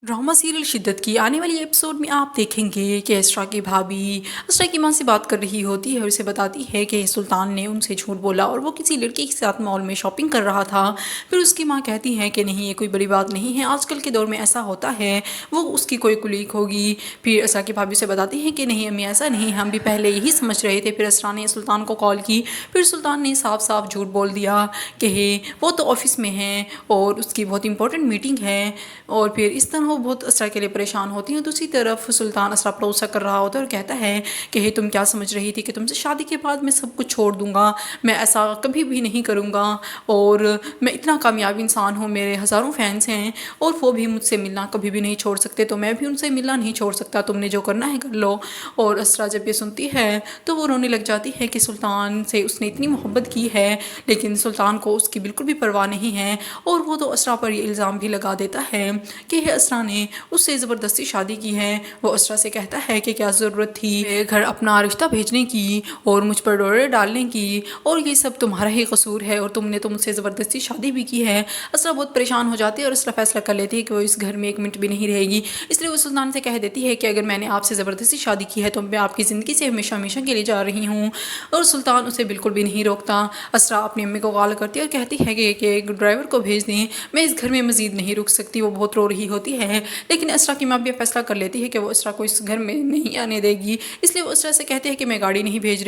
Drama serial शिद्दत की आने वाली एपिसोड में आप देखेंगे कि असरा की भाभी असरा की माँ से बात कर रही होती है और उसे बताती है कि सुल्तान ने उनसे झूठ बोला और वो किसी लड़के के साथ मॉल में शॉपिंग कर रहा था। फिर उसकी माँ कहती है कि नहीं, ये कोई बड़ी बात नहीं है, आजकल के दौर में ऐसा होता है, वो उसकी कोई कुलीग होगी। फिर असरा की भाभी से बताती है कि नहीं अम्मी, ऐसा नहीं, हम भी पहले यही समझ रहे थे। फिर असरा ने सुल्तान को कॉल की। फिर सुल्तान ने साफ साफ झूठ बोल दिया कि वो तो ऑफिस में है और उसकी बहुत इंपॉर्टेंट मीटिंग है। और फिर इस तरह वो बहुत असरा के लिए परेशान होती हैं। दूसरी तरफ सुल्तान असरा पर भरोसा कर रहा होता है और कहता है कि हे, तुम क्या समझ रही थी कि तुमसे शादी के बाद मैं सब कुछ छोड़ दूंगा? मैं ऐसा कभी भी नहीं करूँगा और मैं इतना कामयाब इंसान हूँ, मेरे हज़ारों फैंस हैं और वो भी मुझसे मिलना कभी भी नहीं छोड़ सकते, तो मैं भी उनसे मिलना नहीं छोड़ सकता, तुमने जो करना है कर लो। और असरा जब ये सुनती है तो वो रोने लग जाती है कि सुल्तान से उसने इतनी मोहब्बत की है लेकिन सुल्तान को उसकी बिल्कुल भी परवाह नहीं है। और वो तो असरा पर ये इल्ज़ाम भी लगा देता है कि असरा ने उससे ज़बरदस्ती शादी की है। वो असरा से कहता है कि क्या ज़रूरत थी मेरे घर अपना रिश्ता भेजने की और मुझ पर डोरे डालने की, और ये सब तुम्हारा ही कसूर है और तुमने तो मुझसे ज़बरदस्ती शादी भी की है। असरा बहुत परेशान हो जाती है और असरा फैसला कर लेती है कि वो इस घर में एक मिनट भी नहीं रहेगी। इसलिए वो सुल्तान से कह देती है कि अगर मैंने आपसे ज़बरदस्ती शादी की है तो मैं आपकी ज़िंदगी से हमेशा हमेशा के लिए जा रही हूँ। और सुल्तान उसे बिल्कुल भी नहीं रोकता। असरा अपनी अम्मी को कॉल करती है और कहती है कि एक ड्राइवर को भेज दें, मैं इस घर में मज़ीद नहीं रुक सकती। वो बहुत रो रही होती है लेकिन असरा की माँ भी फैसला कर लेती है कि वो असरा को इस घर में नहीं आने देगी। इसलिए वो असरा से कहती है कि मैं गाड़ी नहीं भेज रही।